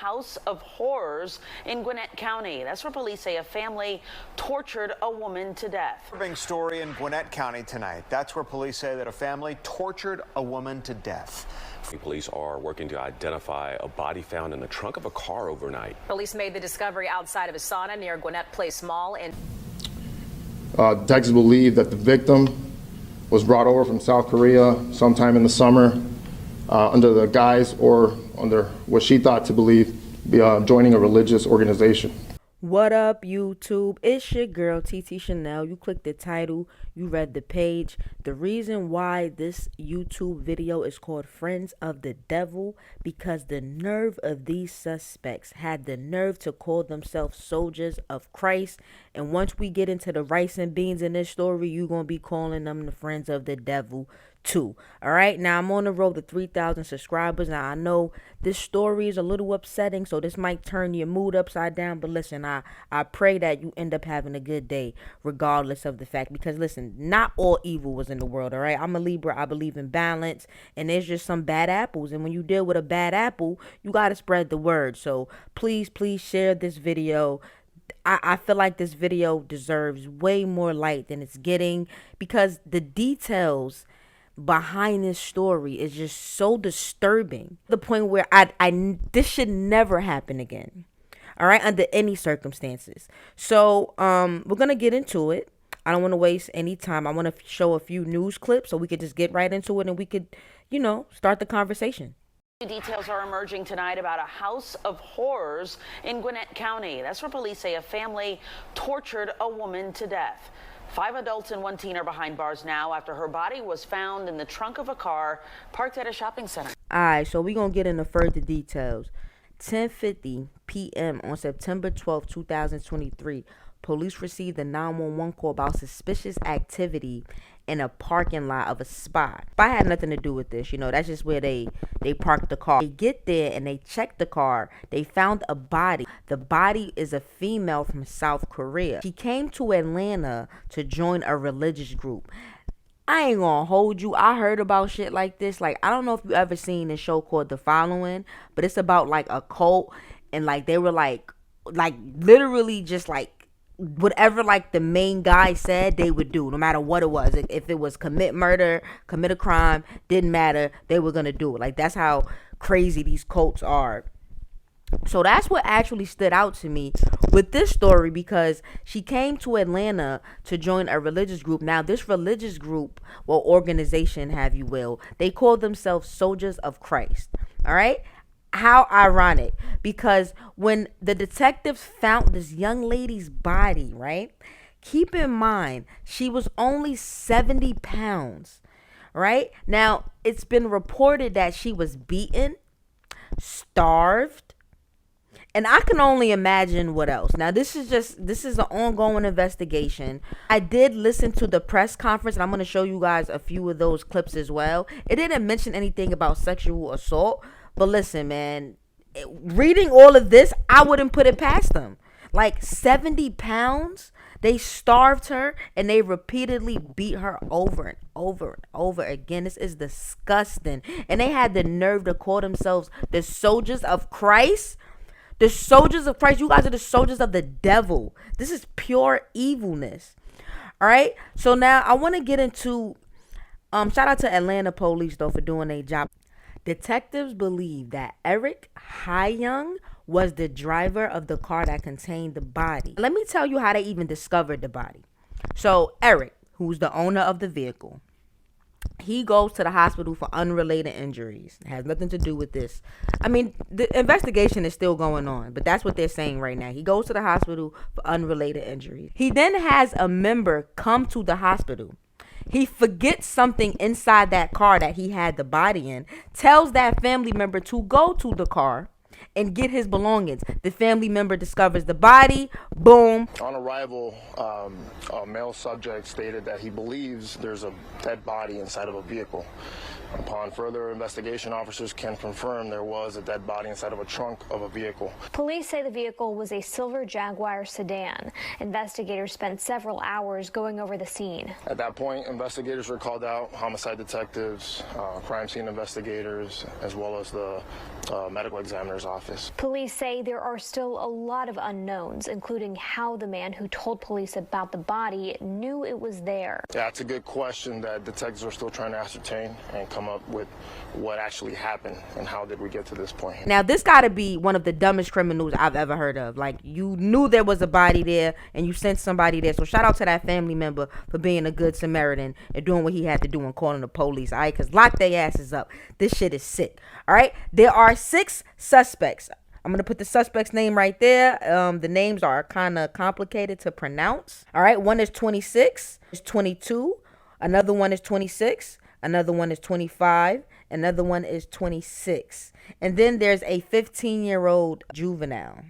house of horrors in Gwinnett County. That's where police say a family tortured a woman to death. Disturbing story in Gwinnett County tonight. That's where police say that a family tortured a woman to death. Police are working to identify a body found in the trunk of a car overnight. Police made the discovery outside of Asana near Gwinnett Place Mall. And detectives believe that the victim was brought over from South Korea sometime in the summer under the guise or under what she thought to believe be joining a religious organization. What up, YouTube? It's your girl, TT Chanel. You clicked the title, you read the page. The reason why this YouTube video is called Friends of the Devil, because the nerve of these suspects had the nerve to call themselves soldiers of Christ. And once we get into the rice and beans in this story, you're going to be calling them the Friends of the Devil too. All right, now I'm on the road to 3,000 subscribers. Now I know this story is a little upsetting, so this might turn your mood upside down, but listen, I pray that you end up having a good day regardless of the fact, because listen, not all evil was in the world. All right, I'm a Libra, I believe in balance, and there's just some bad apples, and when you deal with a bad apple, you got to spread the word. So please share this video. I feel like this video deserves way more light than it's getting, because the details behind this story is just so disturbing, the point where this should never happen again, all right, under any circumstances. So we're gonna get into it. I don't want to waste any time. I want to show a few news clips so we could just get right into it and we could, start the conversation. Details are emerging tonight about a house of horrors in Gwinnett County. That's where police say a family tortured a woman to death. 5 adults and 1 teen are behind bars now after her body was found in the trunk of a car parked at a shopping center. All right, so we're going to get into further details. 10:50 p.m. on September 12, 2023, police received a 911 call about suspicious activity in a parking lot of a spot. I had nothing to do with this, that's just where they parked the car. They get there and they check the car. They found a body. The body is a female from South Korea. She came to Atlanta to join a religious group. I ain't gonna hold you. I heard about shit like this. Like, I don't know if you ever seen a show called The Following, but it's about like a cult, and like they were like literally just like whatever like the main guy said they would do, no matter what it was. If it was commit murder, commit a crime, didn't matter, they were gonna do it. Like, that's how crazy these cults are. So that's what actually stood out to me with this story, because she came to Atlanta to join a religious group. Now, this religious group, or organization, have you will, they call themselves Soldiers of Christ. All right. How ironic, because when the detectives found this young lady's body, right, keep in mind, she was only 70 pounds, right? Now, it's been reported that she was beaten, starved, and I can only imagine what else. Now, this is an ongoing investigation. I did listen to the press conference, and I'm going to show you guys a few of those clips as well. It didn't mention anything about sexual assault. But listen, man, reading all of this, I wouldn't put it past them. Like, 70 pounds, they starved her, and they repeatedly beat her over and over and over again. This is disgusting. And they had the nerve to call themselves the Soldiers of Christ. The Soldiers of Christ. You guys are the soldiers of the devil. This is pure evilness. All right? So now I want to get into, shout out to Atlanta police, though, for doing their job. Detectives believe that Eric Hyung was the driver of the car that contained the body. Let me tell you how they even discovered the body. So Eric, who's the owner of the vehicle, he goes to the hospital for unrelated injuries. It has nothing to do with this. I mean, the investigation is still going on, but that's what they're saying right now. He goes to the hospital for unrelated injuries. He then has a member come to the hospital. He forgets something inside that car that he had the body in, tells that family member to go to the car and get his belongings. The family member discovers the body. Boom. On arrival, a male subject stated that he believes there's a dead body inside of a vehicle. Upon further investigation, officers can confirm there was a dead body inside of a trunk of a vehicle. Police say the vehicle was a silver Jaguar sedan. Investigators spent several hours going over the scene. At that point, investigators were called out, homicide detectives, crime scene investigators, as well as the medical examiner's office. Police say there are still a lot of unknowns, including how the man who told police about the body knew it was there. Yeah, it's a good question that detectives are still trying to ascertain and come up with what actually happened and how did we get to this point. Now, this got to be one of the dumbest criminals I've ever heard of. Like, you knew there was a body there and you sent somebody there. So shout out to that family member for being a good Samaritan and doing what he had to do and calling the police. All right, because lock their asses up. This shit is sick. All right, there are 6 suspects. I'm going to put the suspect's name right there. The names are kind of complicated to pronounce. All right, one is 26, is 22. Another one is 26. Another one is 25. Another one is 26. And then there's a 15-year-old juvenile.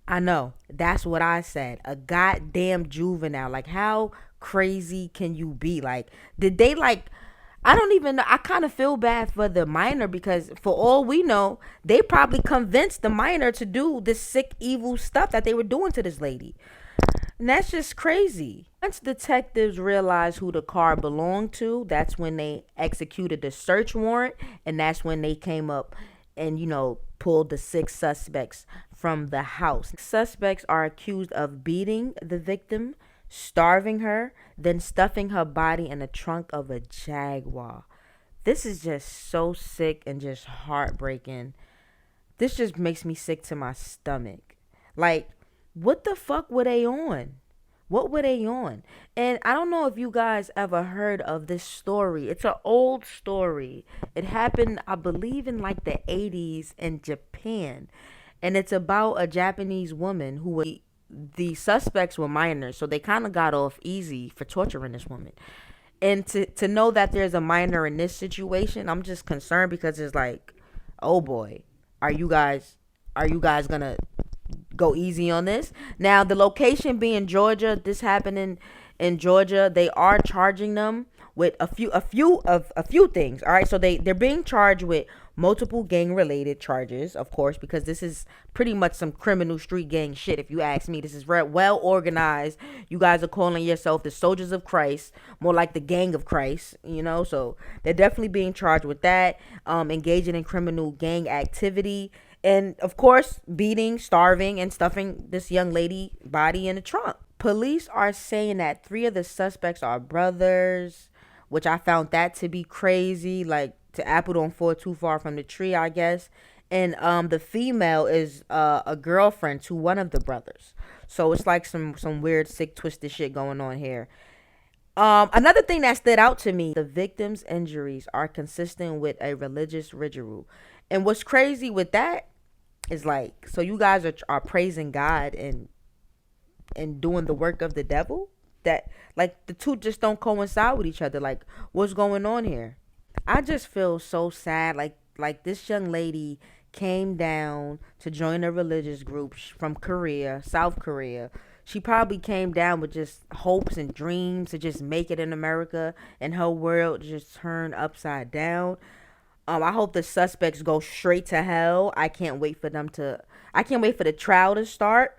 I know, that's what I said. A goddamn juvenile. Like, how crazy can you be? Like, did they, like, I don't even know. I kind of feel bad for the minor because for all we know, they probably convinced the minor to do this sick, evil stuff that they were doing to this lady. And that's just crazy. Once detectives realized who the car belonged to, that's when they executed the search warrant. And that's when they came up and, you know, pulled the 6 suspects from the house. Suspects are accused of beating the victim, starving her, then stuffing her body in the trunk of a Jaguar. This is just so sick and just heartbreaking. This just makes me sick to my stomach. Like, what the fuck were they on? What were they on? And I don't know if you guys ever heard of this story. It's an old story. It happened, I believe, in like the 80s in Japan. And it's about a Japanese woman who was... The suspects were minors, so they kind of got off easy for torturing this woman. And to know that there's a minor in this situation, I'm just concerned because it's like, oh boy, are you guys gonna go easy on this? Now, the location being Georgia, this happened in Georgia. They are charging them with a few things. All right, so they're being charged with multiple gang related charges, of course, because this is pretty much some criminal street gang shit. If you ask me, this is very well organized. You guys are calling yourself the Soldiers of Christ, more like the Gang of Christ, you know. So they're definitely being charged with that, engaging in criminal gang activity, and of course beating, starving, and stuffing this young lady body in the trunk. Police are saying that 3 of the suspects are brothers, which I found that to be crazy. Like, the apple don't fall too far from the tree, I guess. And the female is a girlfriend to one of the brothers. So it's like some weird, sick, twisted shit going on here. Another thing that stood out to me, the victim's injuries are consistent with a religious ritual. And what's crazy with that is, like, so you guys are praising God and doing the work of the devil? That, like, the two just don't coincide with each other. Like, what's going on here? I just feel so sad. Like this young lady came down to join a religious group from Korea, South Korea. She probably came down with just hopes and dreams to just make it in America, and her world just turned upside down. I hope the suspects go straight to hell. I can't wait for the trial to start.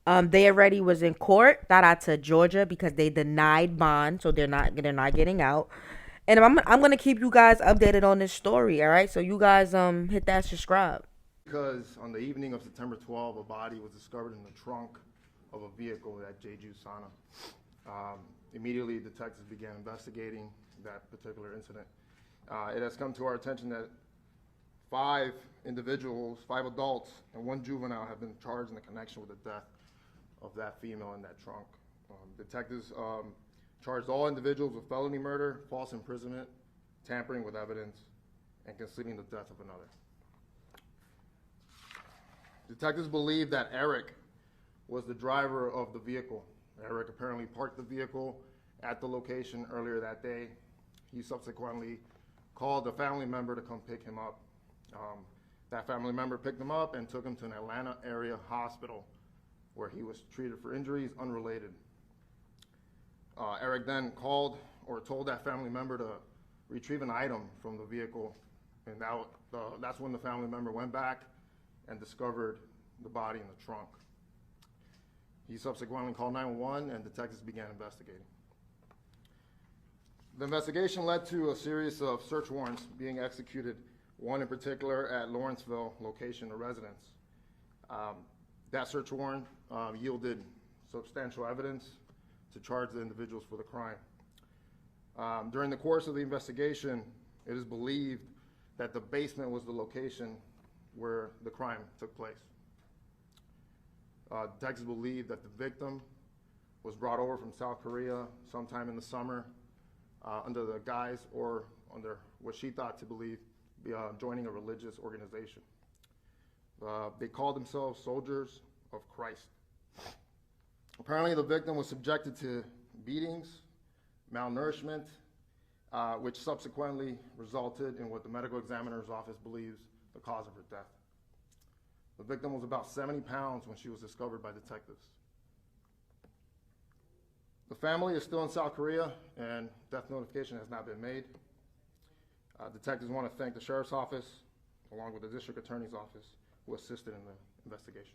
They already was in court. Shout out to Georgia because they denied bond, so they're not getting out. And I'm gonna keep you guys updated on this story. All right, so you guys hit that subscribe. Because on the evening of September 12, a body was discovered in the trunk of a vehicle at Jeju Sana. Immediately, detectives began investigating that particular incident. It has come to our attention that 5 individuals, 5 adults, and 1 juvenile have been charged in connection with the death of that female in that trunk. Detectives charged all individuals with felony murder, false imprisonment, tampering with evidence, and concealing the death of another. Detectives believe that Eric was the driver of the vehicle. Eric apparently parked the vehicle at the location earlier that day. He subsequently called a family member to come pick him up. That family member picked him up and took him to an Atlanta area hospital where he was treated for injuries unrelated. Eric then called or told that family member to retrieve an item from the vehicle, and that's when the family member went back and discovered the body in the trunk. He subsequently called 911 and detectives began investigating. The investigation led to a series of search warrants being executed, one in particular at Lawrenceville location, a residence. That search warrant yielded substantial evidence to charge the individuals for the crime. During the course of the investigation, it is believed that the basement was the location where the crime took place. Detectives believe that the victim was brought over from South Korea sometime in the summer under the guise or under what she thought to believe joining a religious organization. They called themselves Soldiers of Christ. Apparently, the victim was subjected to beatings, malnourishment, which subsequently resulted in what the medical examiner's office believes the cause of her death. The victim was about 70 pounds when she was discovered by detectives. The family is still in South Korea and death notification has not been made. Detectives want to thank the sheriff's office along with the district attorney's office who assisted in the investigation.